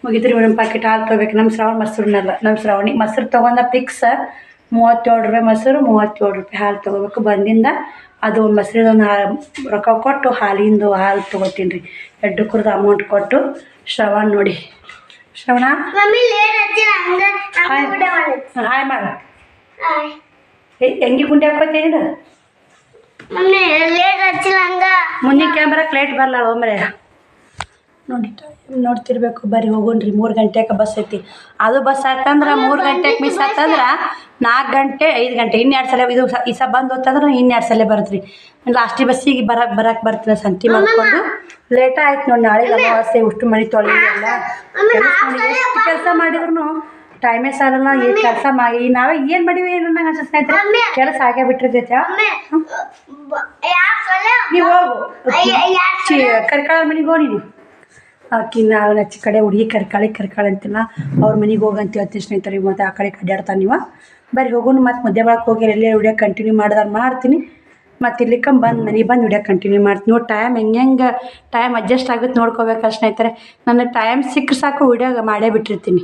ಮುಗಿದ್ರಿ. ಒಂದು ಪ್ಯಾಕೆಟ್ ಹಾಲು ತೊಗೋಬೇಕು. ನಮ್ಮ ಶ್ರಾವಣ ಮೊಸರನ್ನಲ್ಲ, ನಮ್ಮ ಶ್ರಾವಣಿ ಮೊಸರು ತೊಗೊಂಡ ಫಿಕ್ಸ್ 37 ರೂಪಾಯಿ ಮೊಸರು, 37 ರೂಪಾಯಿ ಹಾಲು ತೊಗೋಬೇಕು. ಬಂದಿಂದ ಅದು ಮೊಸರಿದೊಂದು ರೊಕ್ಕ ಕೊಟ್ಟು ಹಾಲಿಂದು ಹಾಲು ತೊಗೋತೀನಿ ರೀ. 2 ಕುರ್ದು ಅಮೌಂಟ್ ಕೊಟ್ಟು. ಶ್ರವಣ ನೋಡಿ, ಶ್ರವಣ ಹಾಯ್ ಮಾಡು. ಹೆಂಗೆ ಗುಂಡೆ ಹಾಕೋತೀನಿ ಮುಂದಿನ ಕ್ಯಾಮ್ರಾಕ್ಕೆ ಲೈಟ್ ಬರಲ್ಲ ಒಮ್ಮರೆ ನೋಡಿ. ನೋಡ್ತಿರ್ಬೇಕು. ಬರೀ ಹೋಗೋಣ್ರಿ. 3 ಗಂಟೆಗೆ ಬಸ್ ಐತಿ. ಅದು ಬಸ್ ಆಯ್ತಂದ್ರೆ 3 ಗಂಟೆಗೆ ಮಿಸ್ ಆಯ್ತಂದ್ರೆ 4 ಗಂಟೆ 5 ಗಂಟೆ ಇನ್ನೆರಡು ಸಲ ಇದು ಈ ಸಲ ಬಂದು ಹೋತಂದ್ರೆ ಇನ್ನೆರಡು ಸಲ ಬರುತ್ತೆ ರೀ. ಲಾಸ್ಟಿಗೆ ಬಸ್ಸಿಗೆ ಬರಕ್ಕೆ ಬರ್ತೀನಿ. ಸಂತಿ ಮಾಡ್ಕೊಂಡು ಲೇಟ್ ಆಯ್ತು ನೋಡಿ. ನಾಳೆ ಅಮಾವಾಸ್ಯೆ, ಉಷ್ಟು ಮನೆ ತೊಳೆಯಲ್ಲ ಎಷ್ಟು ಕೆಲಸ ಮಾಡಿದ್ರು ಟೈಮೇ ಸಾಲಲ್ಲ. ಈ ಕೆಲಸ ಮಾಡಿ ನಾವೇ ಏನು ಮಾಡೀವಿ ಏನು ನಂಗೆ ಅನ್ಸುತ್ತೆ ಸ್ನೇಹಿತರೆ. ಕೆಲಸ ಆಗೇ ಬಿಟ್ಟಿರ್ತೈತೆ. ನೀವು ಹೋಗು ಕರ್ಕಾಳ ಮನೆಗೆ ಹೋಗಿ ನೀನು ಆಕಿ ನಾವು ನಚ್ಚಿ ಕಡೆ ಹುಡುಗಿ ಕರ್ಕಾಳೆ ಅಂತಿಲ್ಲ, ಅವ್ರ ಮನೆಗೆ ಹೋಗಂತ ಹೇಳ್ತೀನಿ ಸ್ನೇಹಿತರೆ. ಮತ್ತು ಆ ಕಡೆ ಅಡ್ಡಾಡ್ತಾನೆ ನೀವು. ಬರೀ ಹೋಗೋಣ. ಮತ್ತು ಮುದ್ದೆ ಬಳಕೆ ಹೋಗಿ ಎಲ್ಲೇ ವಿಡಿಯೋ ಕಂಟಿನ್ಯೂ ಮಾಡಿದ್ರೆ ಮಾಡ್ತೀನಿ. ಮತ್ತು ಇಲ್ಲಿಕ್ಕೆ ಮನೆಗೆ ಬಂದು ವಿಡಿಯೋ ಕಂಟಿನ್ಯೂ ಮಾಡ್ತೀನಿ. ನೋಡಿ ಟೈಮ್ ಹೆಂಗೆ ಟೈಮ್ ಅಡ್ಜಸ್ಟ್ ಆಗುತ್ತೆ ನೋಡ್ಕೋಬೇಕಲ್ಲ ಸ್ನೇಹಿತರೆ. ನನಗೆ ಟೈಮ್ ಸಿಕ್ಕರೆ ಸಾಕು ವಿಡಿಯೋ ಮಾಡೇ ಬಿಟ್ಟಿರ್ತೀನಿ.